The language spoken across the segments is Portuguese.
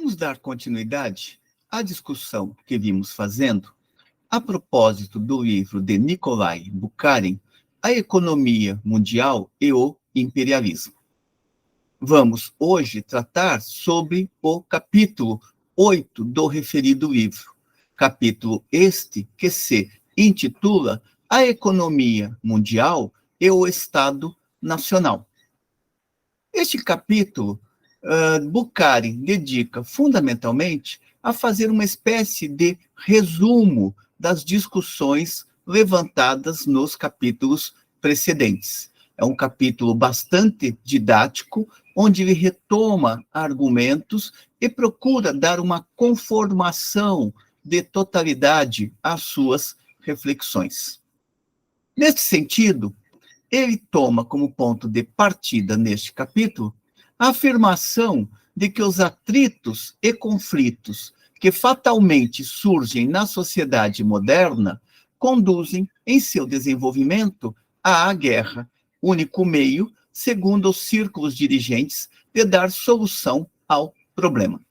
Vamos dar continuidade à discussão que vimos fazendo a propósito do livro de Nikolai Bukharin, A Economia Mundial e o Imperialismo. Vamos hoje tratar sobre o capítulo 8 do referido livro, capítulo este que se intitula A Economia Mundial e o Estado Nacional. Este capítulo, Bukharin dedica fundamentalmente a fazer uma espécie de resumo das discussões levantadas nos capítulos precedentes. É um capítulo bastante didático, onde ele retoma argumentos e procura dar uma conformação de totalidade às suas reflexões. Neste sentido, ele toma como ponto de partida neste capítulo a afirmação de que os atritos e conflitos que fatalmente surgem na sociedade moderna conduzem em seu desenvolvimento à guerra, único meio, segundo os círculos dirigentes, de dar solução ao problema.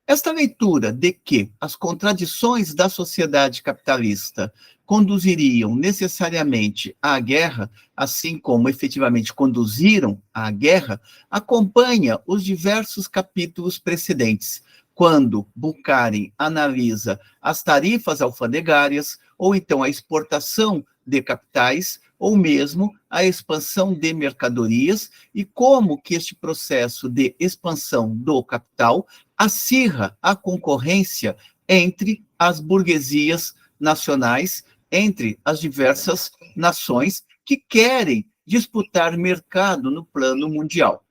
Esta leitura de que as contradições da sociedade capitalista conduziriam necessariamente à guerra, assim como efetivamente conduziram à guerra, acompanha os diversos capítulos precedentes, quando Bukharin analisa as tarifas alfandegárias, ou então a exportação de capitais, ou mesmo a expansão de mercadorias, e como que este processo de expansão do capital acirra a concorrência entre as burguesias nacionais, entre as diversas nações que querem disputar mercado no plano mundial.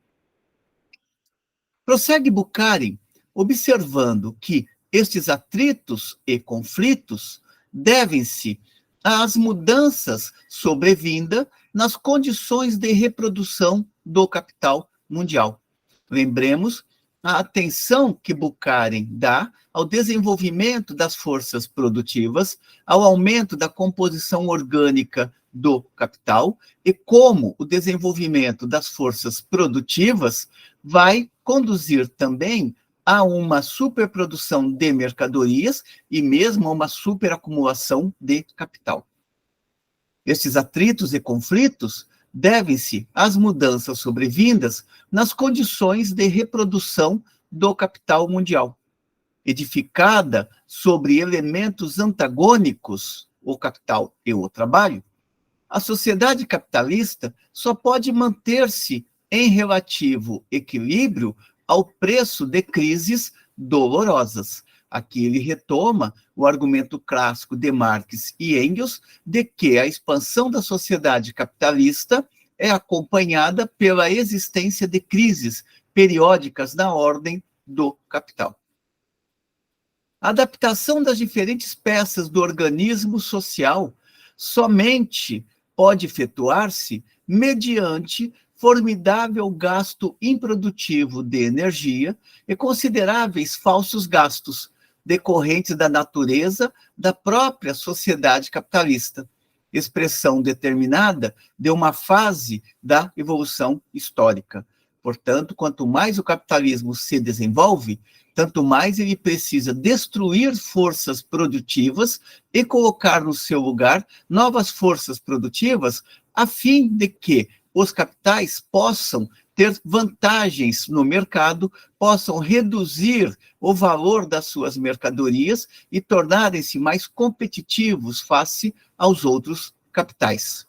Prossegue Bukharin observando que estes atritos e conflitos devem-se às mudanças sobrevindas nas condições de reprodução do capital mundial. Lembremos a atenção que Bukharin dá ao desenvolvimento das forças produtivas, ao aumento da composição orgânica do capital e como o desenvolvimento das forças produtivas vai conduzir também a uma superprodução de mercadorias e mesmo a uma superacumulação de capital. Estes atritos e conflitos devem-se às mudanças sobrevindas nas condições de reprodução do capital mundial, edificada sobre elementos antagônicos, o capital e o trabalho. A sociedade capitalista só pode manter-se em relativo equilíbrio ao preço de crises dolorosas. Aqui ele retoma o argumento clássico de Marx e Engels de que a expansão da sociedade capitalista é acompanhada pela existência de crises periódicas na ordem do capital. A adaptação das diferentes peças do organismo social somente pode efetuar-se mediante formidável gasto improdutivo de energia e consideráveis falsos gastos decorrentes da natureza da própria sociedade capitalista, expressão determinada de uma fase da evolução histórica. Portanto, quanto mais o capitalismo se desenvolve, tanto mais ele precisa destruir forças produtivas e colocar no seu lugar novas forças produtivas, a fim de que os capitais possam ter vantagens no mercado, possam reduzir o valor das suas mercadorias e tornarem-se mais competitivos face aos outros capitais.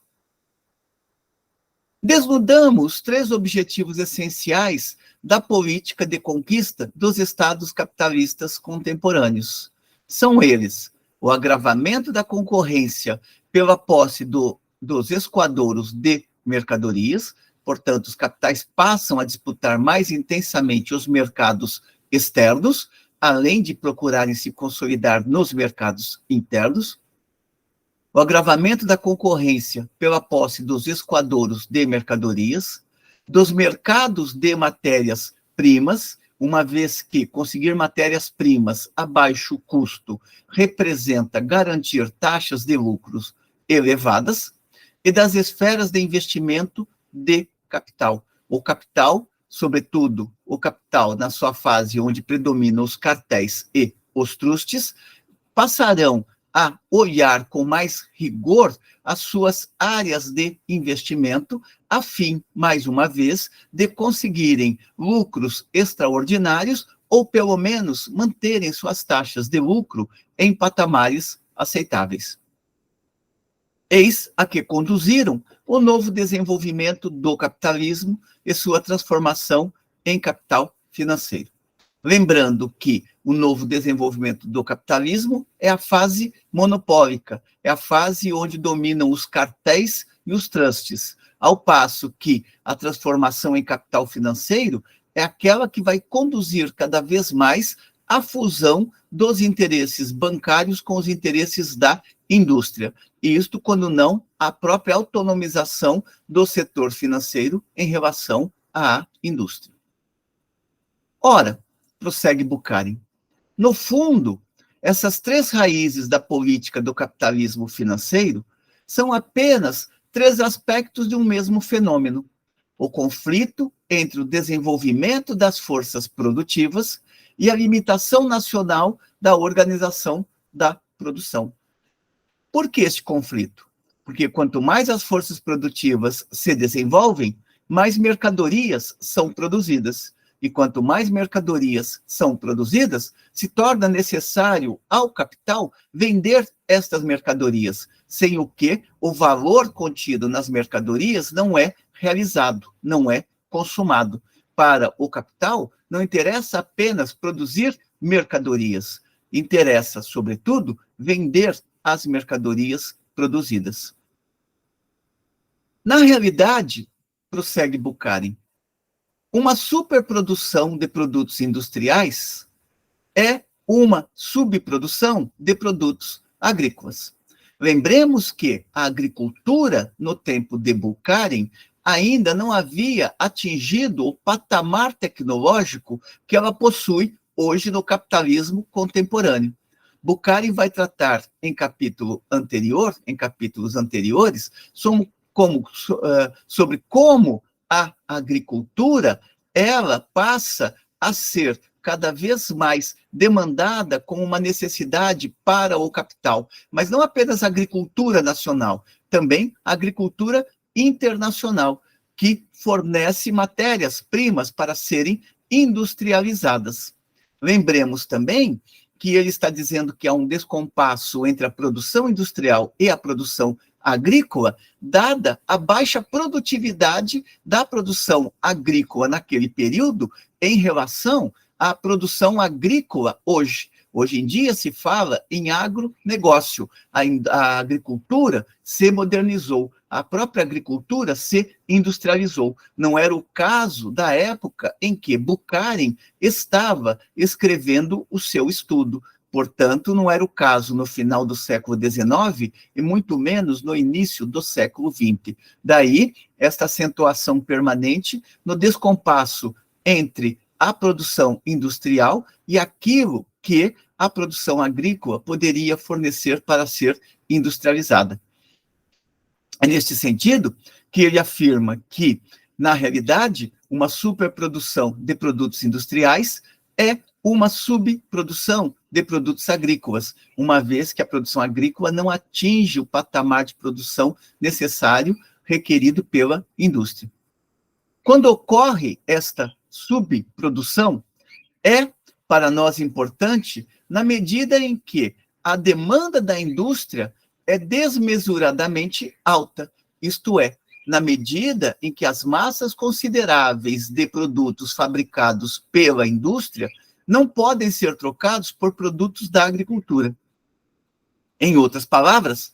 Desnudamos 3 objetivos essenciais da política de conquista dos estados capitalistas contemporâneos. São eles: o agravamento da concorrência pela posse dos escoadouros de mercadorias, portanto, os capitais passam a disputar mais intensamente os mercados externos, além de procurarem se consolidar nos mercados internos. O agravamento da concorrência pela posse dos escoadouros de mercadorias, dos mercados de matérias-primas, uma vez que conseguir matérias-primas a baixo custo representa garantir taxas de lucros elevadas, e das esferas de investimento de capital. O capital sobretudo o capital na sua fase onde predominam os cartéis e os trustes, passarão a olhar com mais rigor as suas áreas de investimento, a fim, mais uma vez, de conseguirem lucros extraordinários ou, pelo menos, manterem suas taxas de lucro em patamares aceitáveis. Eis a que conduziram o novo desenvolvimento do capitalismo e sua transformação em capital financeiro. Lembrando que o novo desenvolvimento do capitalismo é a fase monopólica, é a fase onde dominam os cartéis e os trustes, ao passo que a transformação em capital financeiro é aquela que vai conduzir cada vez mais à fusão dos interesses bancários com os interesses da indústria. E isto, quando não, a própria autonomização do setor financeiro em relação à indústria. Ora, prossegue Bukharin, no fundo, essas três raízes da política do capitalismo financeiro são apenas três aspectos de um mesmo fenômeno: o conflito entre o desenvolvimento das forças produtivas e a limitação nacional da organização da produção. Por que este conflito? Porque quanto mais as forças produtivas se desenvolvem, mais mercadorias são produzidas. E quanto mais mercadorias são produzidas, se torna necessário ao capital vender estas mercadorias, sem o que o valor contido nas mercadorias não é realizado, não é consumado. Para o capital, não interessa apenas produzir mercadorias, interessa, sobretudo, vender as mercadorias produzidas. Na realidade, prossegue Bukharin, uma superprodução de produtos industriais é uma subprodução de produtos agrícolas. Lembremos que a agricultura, no tempo de Bukharin, ainda não havia atingido o patamar tecnológico que ela possui hoje no capitalismo contemporâneo. Bukharin vai tratar em capítulos anteriores, sobre como a agricultura, ela passa a ser cada vez mais demandada como uma necessidade para o capital, mas não apenas a agricultura nacional, também a agricultura internacional, que fornece matérias-primas para serem industrializadas. Lembremos também que ele está dizendo que há um descompasso entre a produção industrial e a produção agrícola, dada a baixa produtividade da produção agrícola naquele período em relação à produção agrícola hoje. Hoje em dia se fala em agronegócio. A agricultura se modernizou, a própria agricultura se industrializou. Não era o caso da época em que Bukharin estava escrevendo o seu estudo. Portanto, não era o caso no final do século XIX e muito menos no início do século XX. Daí, esta acentuação permanente no descompasso entre a produção industrial e aquilo que a produção agrícola poderia fornecer para ser industrializada. É neste sentido que ele afirma que, na realidade, uma superprodução de produtos industriais é uma subprodução de produtos agrícolas, uma vez que a produção agrícola não atinge o patamar de produção necessário requerido pela indústria. Quando ocorre esta subprodução, é para nós importante na medida em que a demanda da indústria é desmesuradamente alta, isto é, na medida em que as massas consideráveis de produtos fabricados pela indústria não podem ser trocados por produtos da agricultura. Em outras palavras,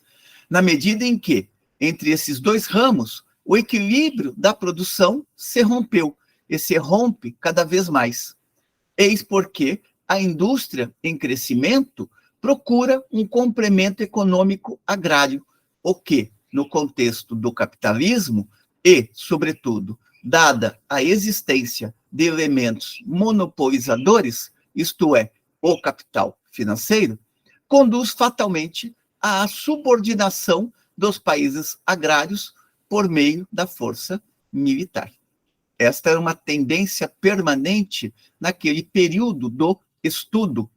na medida em que, entre esses dois ramos, o equilíbrio da produção se rompeu e se rompe cada vez mais. Eis porque a indústria em crescimento procura um complemento econômico agrário, o que, no contexto do capitalismo e, sobretudo, dada a existência de elementos monopolizadores, isto é, o capital financeiro, conduz fatalmente à subordinação dos países agrários por meio da força militar. Esta era uma tendência permanente naquele período do estudo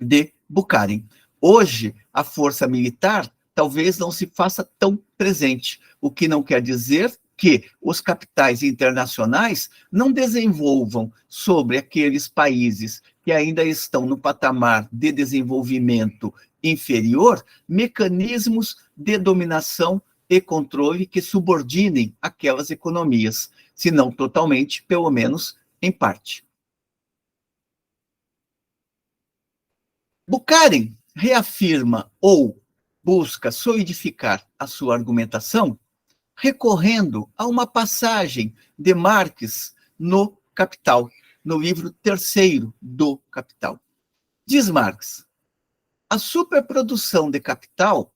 de Bukharin. Hoje, a força militar talvez não se faça tão presente, o que não quer dizer que os capitais internacionais não desenvolvam sobre aqueles países que ainda estão no patamar de desenvolvimento inferior mecanismos de dominação e controle que subordinem aquelas economias, se não totalmente, pelo menos em parte. Bukharin reafirma ou busca solidificar a sua argumentação recorrendo a uma passagem de Marx no Capital, no livro terceiro do Capital. Diz Marx, a superprodução de capital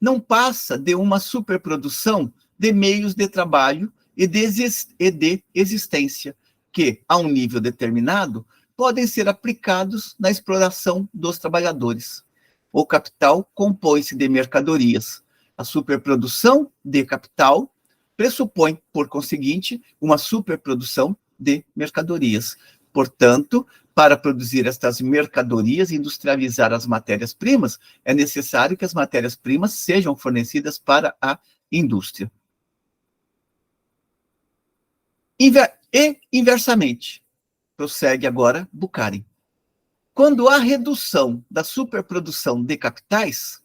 não passa de uma superprodução de meios de trabalho e de existência, que, a um nível determinado, podem ser aplicados na exploração dos trabalhadores. O capital compõe-se de mercadorias. A superprodução de capital pressupõe, por conseguinte, uma superprodução de mercadorias. Portanto, para produzir estas mercadorias e industrializar as matérias-primas, é necessário que as matérias-primas sejam fornecidas para a indústria. E, inversamente, prossegue agora Bukharin. Quando há redução da superprodução de capitais,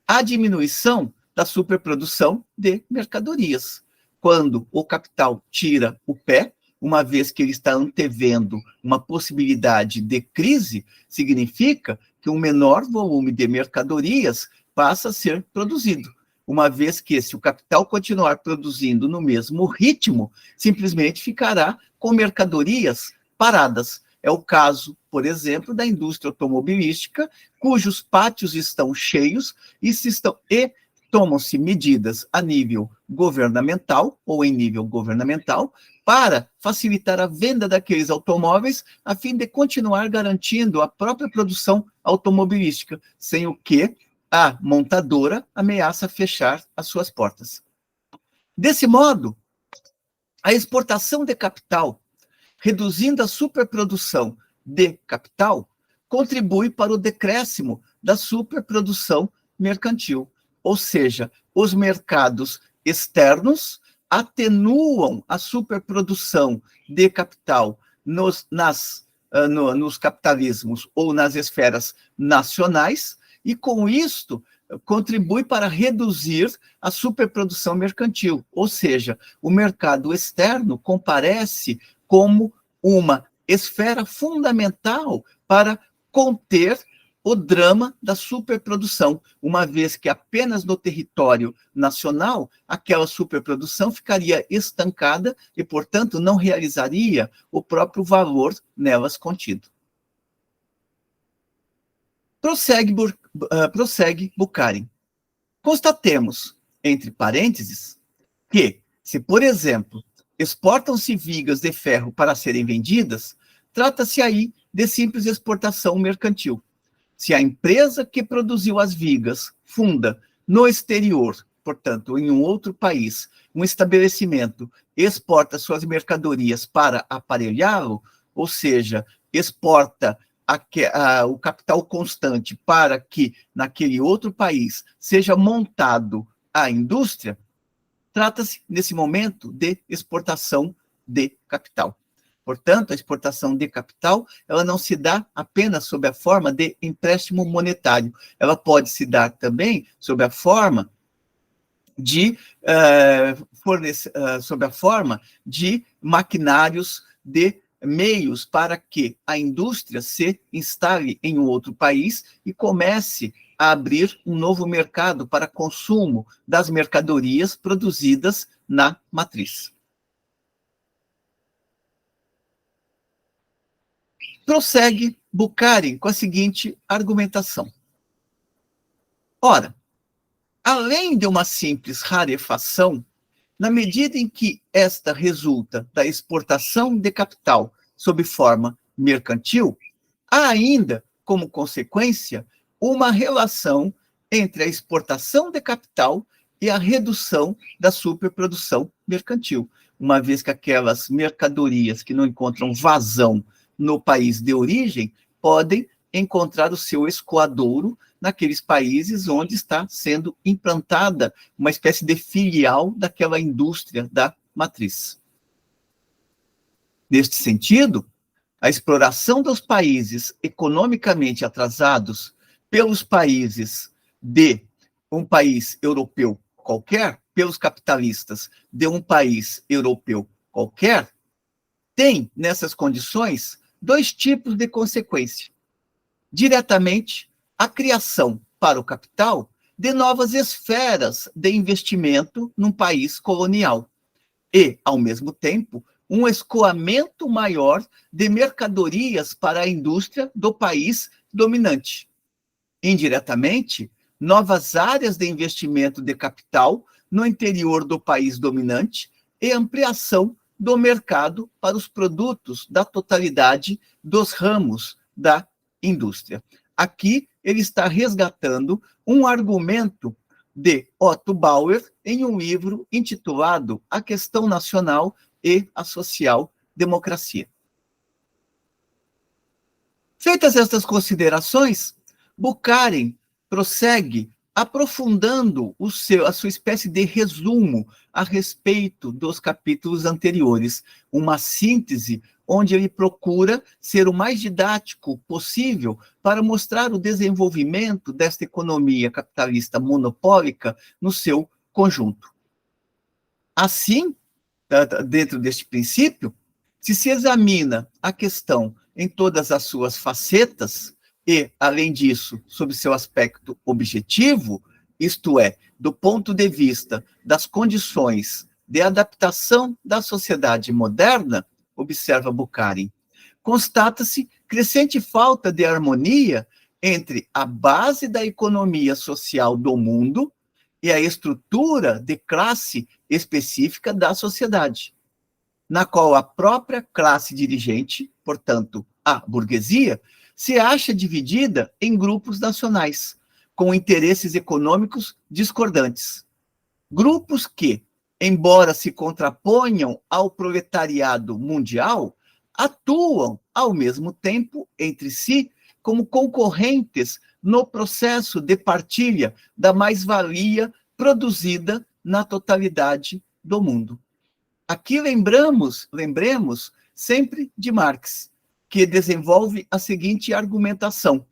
há diminuição da superprodução de mercadorias. Quando o capital tira o pé, uma vez que ele está antevendo uma possibilidade de crise, significa que um menor volume de mercadorias passa a ser produzido. Uma vez que, se o capital continuar produzindo no mesmo ritmo, simplesmente ficará com mercadorias paradas. É o caso, por exemplo, da indústria automobilística, cujos pátios estão cheios e tomam-se medidas a nível governamental ou em nível governamental para facilitar a venda daqueles automóveis a fim de continuar garantindo a própria produção automobilística, sem o que a montadora ameaça fechar as suas portas. Desse modo, a exportação de capital, reduzindo a superprodução de capital, contribui para o decréscimo da superprodução mercantil. Ou seja, os mercados externos atenuam a superprodução de capital nos capitalismos ou nas esferas nacionais, e com isto contribui para reduzir a superprodução mercantil. Ou seja, o mercado externo comparece como uma esfera fundamental para conter o drama da superprodução, uma vez que apenas no território nacional aquela superprodução ficaria estancada e, portanto, não realizaria o próprio valor nelas contido. Prossegue Bukharin. Constatemos, entre parênteses, que, se, por exemplo, exportam-se vigas de ferro para serem vendidas, trata-se aí de simples exportação mercantil. Se a empresa que produziu as vigas funda no exterior, portanto, em um outro país, um estabelecimento, exporta suas mercadorias para aparelhá-lo, ou seja, exporta o capital constante para que naquele outro país seja montado a indústria, trata-se, nesse momento, de exportação de capital. Portanto, a exportação de capital, ela não se dá apenas sob a forma de empréstimo monetário, ela pode se dar também sob a forma de maquinários, de meios para que a indústria se instale em um outro país e comece a abrir um novo mercado para consumo das mercadorias produzidas na matriz. Prossegue Bukharin com a seguinte argumentação. Ora, além de uma simples rarefação, na medida em que esta resulta da exportação de capital sob forma mercantil, há ainda, como consequência, uma relação entre a exportação de capital e a redução da superprodução mercantil. uma vez que aquelas mercadorias que não encontram vazão no país de origem podem encontrar o seu escoadouro naqueles países onde está sendo implantada uma espécie de filial daquela indústria da matriz. Neste sentido, a exploração dos países economicamente atrasados pelos países de um país europeu qualquer, pelos capitalistas de um país europeu qualquer, tem, nessas condições, dois tipos de consequência. Diretamente, a criação para o capital de novas esferas de investimento num país colonial e, ao mesmo tempo, um escoamento maior de mercadorias para a indústria do país dominante. Indiretamente, novas áreas de investimento de capital no interior do país dominante e ampliação do mercado para os produtos da totalidade dos ramos da indústria. Aqui ele está resgatando um argumento de Otto Bauer em um livro intitulado A Questão Nacional e a Social-Democracia. Feitas estas considerações, Bukharin prossegue aprofundando a sua espécie de resumo a respeito dos capítulos anteriores, uma síntese onde ele procura ser o mais didático possível para mostrar o desenvolvimento desta economia capitalista monopólica no seu conjunto. Assim, dentro deste princípio, se examina a questão em todas as suas facetas e, além disso, sob seu aspecto objetivo, isto é, do ponto de vista das condições de adaptação da sociedade moderna, observa Bukharin, constata-se crescente falta de harmonia entre a base da economia social do mundo e a estrutura de classe específica da sociedade, na qual a própria classe dirigente, portanto, a burguesia, se acha dividida em grupos nacionais, com interesses econômicos discordantes. Grupos que, embora se contraponham ao proletariado mundial, atuam, ao mesmo tempo, entre si, como concorrentes no processo de partilha da mais-valia produzida na totalidade do mundo. Aqui lembremos sempre de Marx, que desenvolve a seguinte argumentação.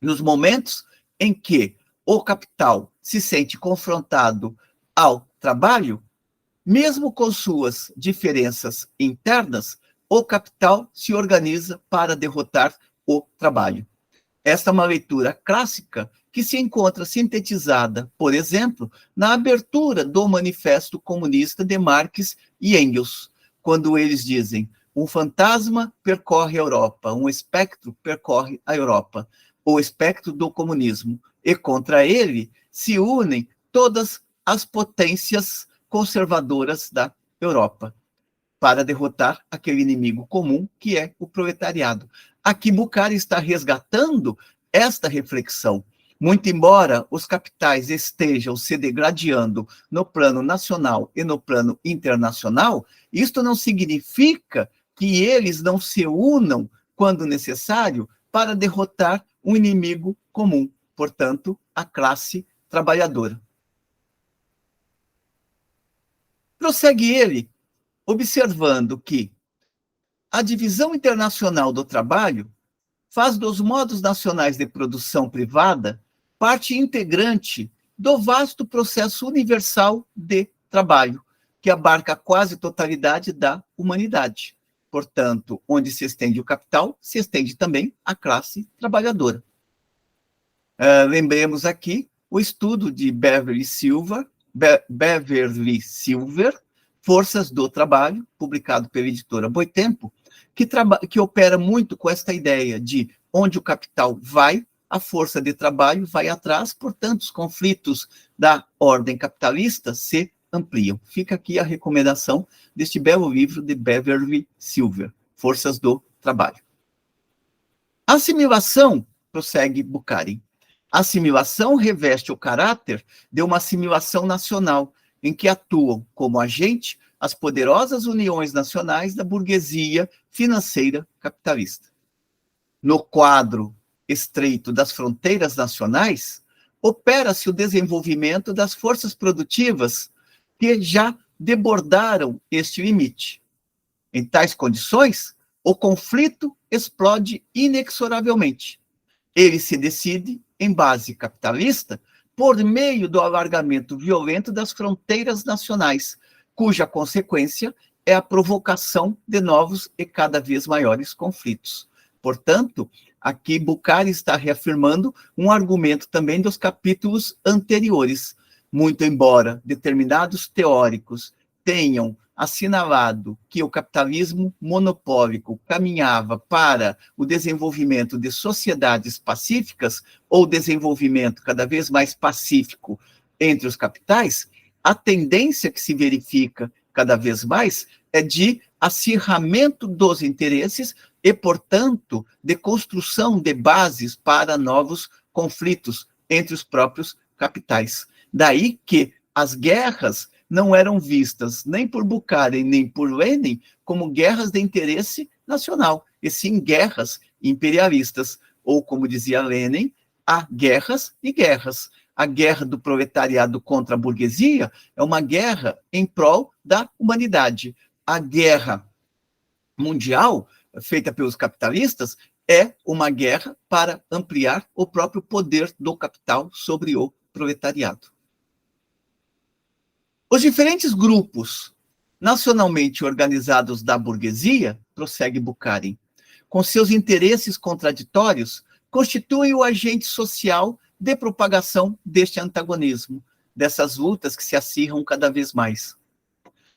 Nos momentos em que o capital se sente confrontado ao trabalho, mesmo com suas diferenças internas, o capital se organiza para derrotar o trabalho. Esta é uma leitura clássica que se encontra sintetizada, por exemplo, na abertura do Manifesto Comunista de Marx e Engels, quando eles dizem: um fantasma percorre a Europa, um espectro percorre a Europa, o espectro do comunismo, e contra ele se unem todas as potências conservadoras da Europa, para derrotar aquele inimigo comum que é o proletariado. Aqui Bukharin está resgatando esta reflexão. Muito embora os capitais estejam se degradando no plano nacional e no plano internacional, isto não significa que eles não se unam, quando necessário, para derrotar um inimigo comum, portanto, a classe trabalhadora. Prossegue ele, observando que a divisão internacional do trabalho faz dos modos nacionais de produção privada parte integrante do vasto processo universal de trabalho, que abarca a quase totalidade da humanidade. Portanto, onde se estende o capital, se estende também a classe trabalhadora. Lembremos aqui o estudo de Beverly Silver, Forças do Trabalho, publicado pela editora Boitempo, que opera muito com esta ideia de onde o capital vai, a força de trabalho vai atrás, portanto, os conflitos da ordem capitalista se ampliam. Fica aqui a recomendação deste belo livro de Beverly Silver, Forças do Trabalho. A assimilação, prossegue Bukharin, a assimilação reveste o caráter de uma assimilação nacional, em que atuam como agente as poderosas uniões nacionais da burguesia financeira capitalista. No quadro estreito das fronteiras nacionais, opera-se o desenvolvimento das forças produtivas que já debordaram este limite. Em tais condições, o conflito explode inexoravelmente. Ele se decide em base capitalista por meio do alargamento violento das fronteiras nacionais, cuja consequência é a provocação de novos e cada vez maiores conflitos. Portanto, aqui Bucari está reafirmando um argumento também dos capítulos anteriores, muito embora determinados teóricos tenham assinalado que o capitalismo monopólico caminhava para o desenvolvimento de sociedades pacíficas ou desenvolvimento cada vez mais pacífico entre os capitais, a tendência que se verifica cada vez mais é de acirramento dos interesses e, portanto, de construção de bases para novos conflitos entre os próprios capitais. Daí que as guerras não eram vistas nem por Bucari nem por Lenin como guerras de interesse nacional, e sim guerras imperialistas, ou, como dizia Lenin, há guerras e guerras. A guerra do proletariado contra a burguesia é uma guerra em prol da humanidade. A guerra mundial, feita pelos capitalistas, é uma guerra para ampliar o próprio poder do capital sobre o proletariado. Os diferentes grupos nacionalmente organizados da burguesia, prossegue Bucari, com seus interesses contraditórios, constituem o agente social de propagação deste antagonismo, dessas lutas que se acirram cada vez mais.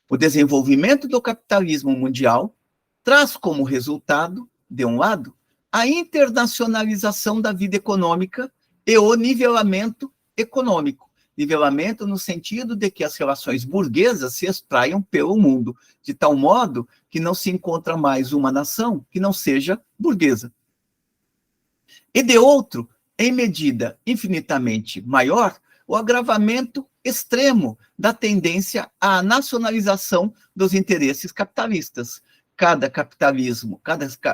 O desenvolvimento do capitalismo mundial traz como resultado, de um lado, a internacionalização da vida econômica e o nivelamento econômico. Nivelamento no sentido de que as relações burguesas se espraiam pelo mundo, de tal modo que não se encontra mais uma nação que não seja burguesa. E de outro, em medida infinitamente maior, o agravamento extremo da tendência à nacionalização dos interesses capitalistas. Cada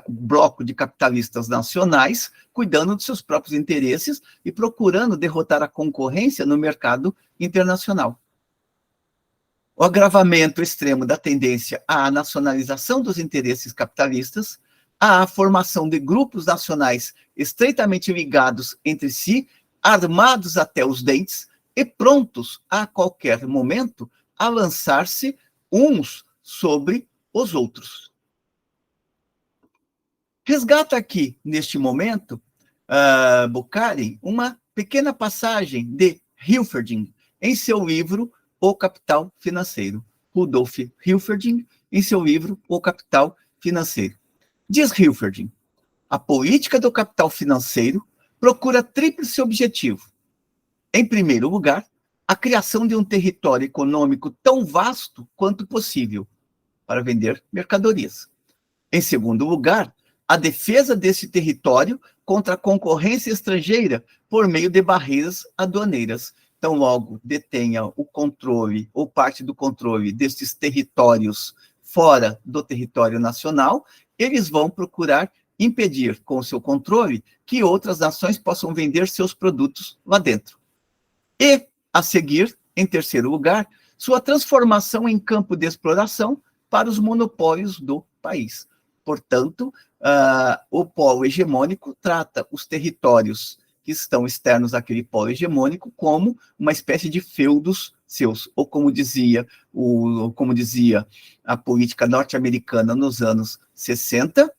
bloco de capitalistas nacionais cuidando de seus próprios interesses e procurando derrotar a concorrência no mercado internacional. O agravamento extremo da tendência à nacionalização dos interesses capitalistas, à formação de grupos nacionais estreitamente ligados entre si, armados até os dentes e prontos a qualquer momento a lançar-se uns sobre os outros. Resgata aqui, neste momento, Bucari, uma pequena passagem de Hilferding, em seu livro O Capital Financeiro. Rudolf Hilferding, em seu livro O Capital Financeiro. Diz Hilferding, a política do capital financeiro procura tríplice objetivo. Em primeiro lugar, a criação de um território econômico tão vasto quanto possível para vender mercadorias. Em segundo lugar, a defesa desse território contra a concorrência estrangeira por meio de barreiras aduaneiras. Então, logo detenha o controle ou parte do controle desses territórios fora do território nacional, eles vão procurar impedir com o seu controle que outras nações possam vender seus produtos lá dentro. E, a seguir, em terceiro lugar, sua transformação em campo de exploração para os monopólios do país. Portanto, o polo hegemônico trata os territórios que estão externos àquele polo hegemônico como uma espécie de feudos seus, ou como dizia a política norte-americana nos anos 60,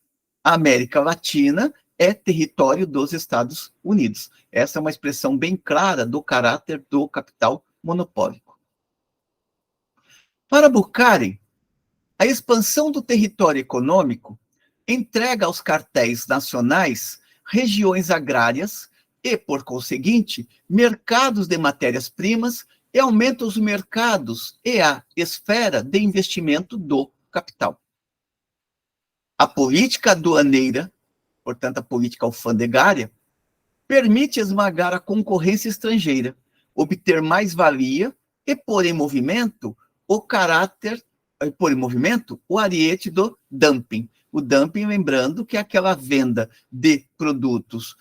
a América Latina é território dos Estados Unidos. Essa é uma expressão bem clara do caráter do capital monopólico. Para Bucari, a expansão do território econômico entrega aos cartéis nacionais regiões agrárias e, por conseguinte, mercados de matérias-primas e aumenta os mercados e a esfera de investimento do capital. A política aduaneira, portanto, a política alfandegária, permite esmagar a concorrência estrangeira, obter mais-valia e pôr em movimento o caráter pôr em movimento o ariete do dumping. O dumping, lembrando que é aquela venda de produtos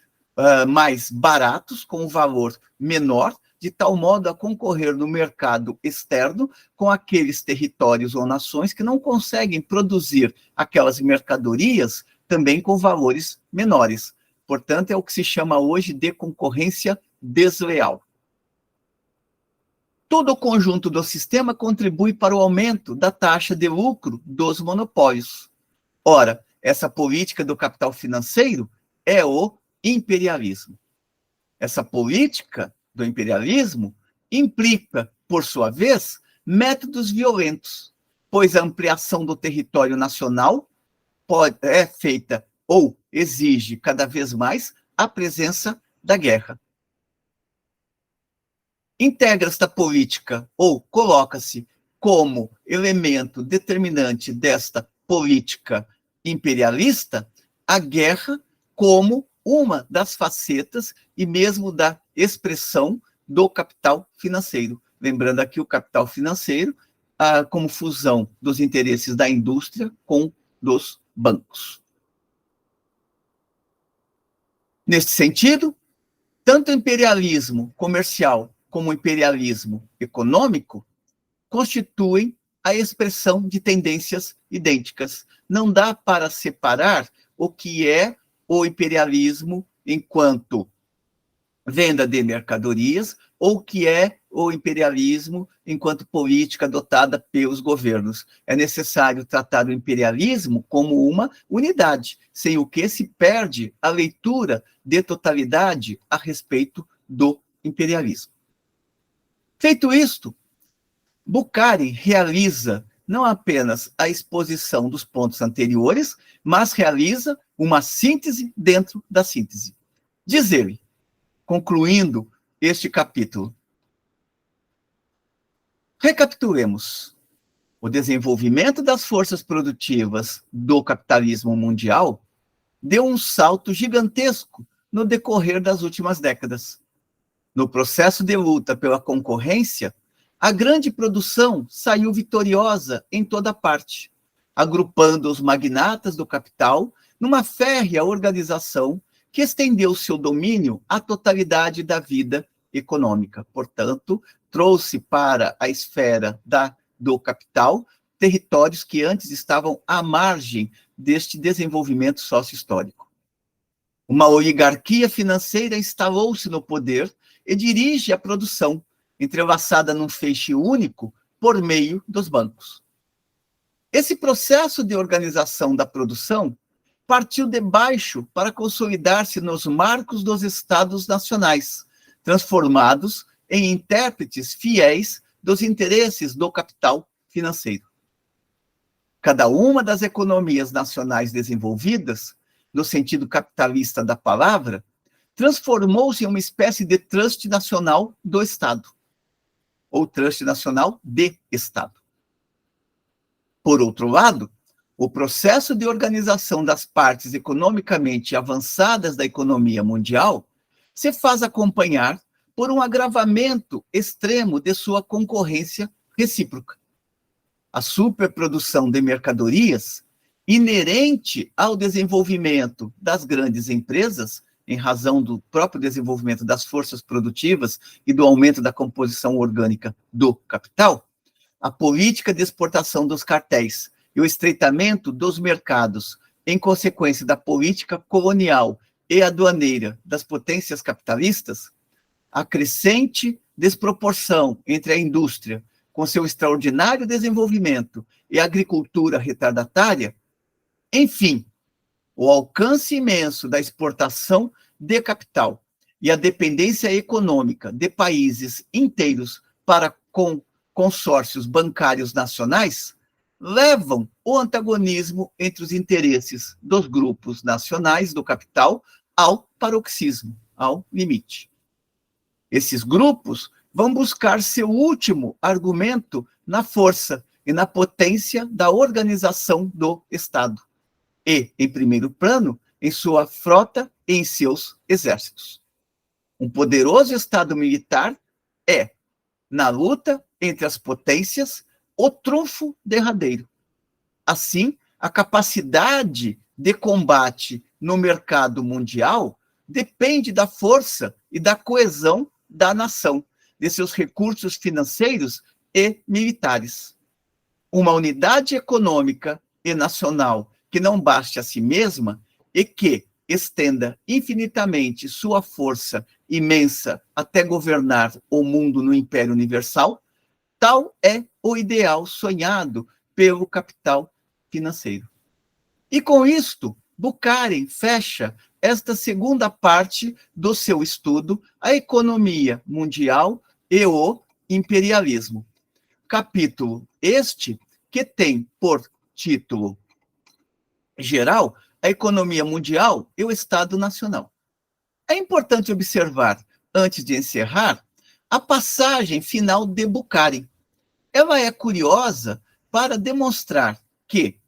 mais baratos, com um valor menor, de tal modo a concorrer no mercado externo com aqueles territórios ou nações que não conseguem produzir aquelas mercadorias também com valores menores. Portanto, é o que se chama hoje de concorrência desleal. Todo o conjunto do sistema contribui para o aumento da taxa de lucro dos monopólios. Ora, essa política do capital financeiro é o imperialismo. Essa política do imperialismo implica, por sua vez, métodos violentos, pois a ampliação do território nacional é feita ou exige cada vez mais a presença da guerra. Integra esta política ou coloca-se como elemento determinante desta política imperialista a guerra como uma das facetas e mesmo da expressão do capital financeiro. Lembrando aqui o capital financeiro como fusão dos interesses da indústria com dos bancos. Neste sentido, tanto o imperialismo comercial como o imperialismo econômico constituem a expressão de tendências idênticas. Não dá para separar o que é o imperialismo enquanto venda de mercadorias ou o que é o imperialismo enquanto política adotada pelos governos. É necessário tratar o imperialismo como uma unidade, sem o que se perde a leitura de totalidade a respeito do imperialismo. Feito isto, Bukharin realiza não apenas a exposição dos pontos anteriores, mas realiza uma síntese dentro da síntese. Diz ele, concluindo este capítulo: recapitulemos. O desenvolvimento das forças produtivas do capitalismo mundial deu um salto gigantesco no decorrer das últimas décadas. No processo de luta pela concorrência, a grande produção saiu vitoriosa em toda parte, agrupando os magnatas do capital numa férrea organização que estendeu seu domínio à totalidade da vida econômica. Portanto, trouxe para a esfera do capital territórios que antes estavam à margem deste desenvolvimento sócio-histórico. Uma oligarquia financeira instalou-se no poder e dirige a produção, entrelaçada num feixe único por meio dos bancos. Esse processo de organização da produção partiu de baixo para consolidar-se nos marcos dos estados nacionais, transformados em intérpretes fiéis dos interesses do capital financeiro. Cada uma das economias nacionais desenvolvidas, no sentido capitalista da palavra, transformou-se em uma espécie de trust nacional do Estado, ou trust nacional de Estado. Por outro lado, o processo de organização das partes economicamente avançadas da economia mundial se faz acompanhar por um agravamento extremo de sua concorrência recíproca. A superprodução de mercadorias, inerente ao desenvolvimento das grandes empresas, em razão do próprio desenvolvimento das forças produtivas e do aumento da composição orgânica do capital, a política de exportação dos cartéis e o estreitamento dos mercados, em consequência da política colonial e aduaneira das potências capitalistas, a crescente desproporção entre a indústria, com seu extraordinário desenvolvimento, e a agricultura retardatária, enfim, o alcance imenso da exportação de capital e a dependência econômica de países inteiros para com consórcios bancários nacionais levam o antagonismo entre os interesses dos grupos nacionais do capital ao paroxismo, ao limite. Esses grupos vão buscar seu último argumento na força e na potência da organização do Estado, e, em primeiro plano, em sua frota e em seus exércitos. Um poderoso Estado militar é, na luta entre as potências, o trunfo derradeiro. Assim, a capacidade de combate no mercado mundial depende da força e da coesão da nação, de seus recursos financeiros e militares. Uma unidade econômica e nacional que não baste a si mesma e que estenda infinitamente sua força imensa até governar o mundo no Império Universal, tal é o ideal sonhado pelo capital financeiro. E com isto, Bukharin fecha esta segunda parte do seu estudo, a economia mundial e o imperialismo. Capítulo este que tem por título geral a economia mundial e o Estado Nacional. É importante observar, antes de encerrar, a passagem final de Bukharin. Ela é curiosa para demonstrar que,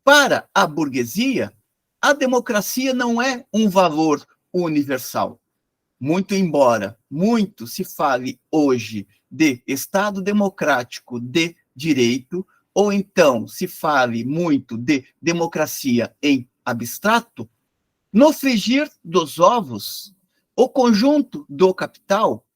para a burguesia, a democracia não é um valor universal. Muito embora muito se fale hoje de Estado democrático de direito, ou então se fale muito de democracia em abstrato, no frigir dos ovos, o conjunto do capital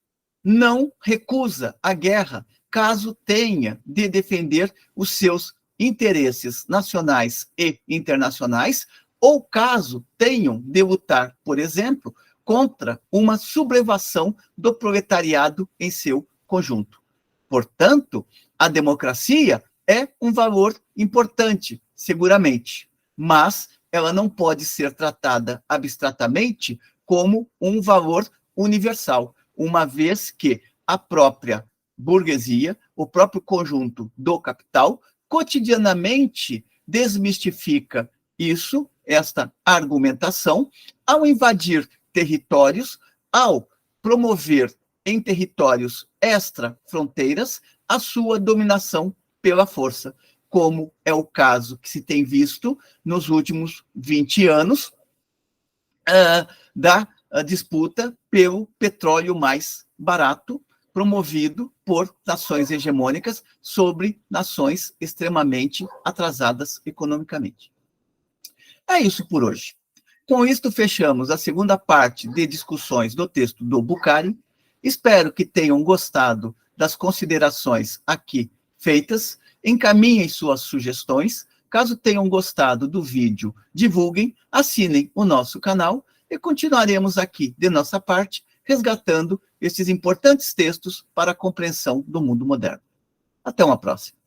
não recusa a guerra caso tenha de defender os seus interesses nacionais e internacionais, ou caso tenham de lutar, por exemplo, contra uma sublevação do proletariado em seu conjunto. Portanto, a democracia é um valor importante, seguramente, mas ela não pode ser tratada abstratamente como um valor universal, uma vez que a própria burguesia, o próprio conjunto do capital, cotidianamente desmistifica isso, esta argumentação, ao invadir territórios, ao promover em territórios extra-fronteiras a sua dominação pela força, como é o caso que se tem visto nos últimos 20 anos da disputa pelo petróleo mais barato, promovido por nações hegemônicas sobre nações extremamente atrasadas economicamente. É isso por hoje. Com isto, fechamos a segunda parte de discussões do texto do Bukharin. Espero que tenham gostado das considerações aqui feitas. Encaminhem suas sugestões. Caso tenham gostado do vídeo, divulguem, assinem o nosso canal e continuaremos aqui, de nossa parte, resgatando estes importantes textos para a compreensão do mundo moderno. Até uma próxima.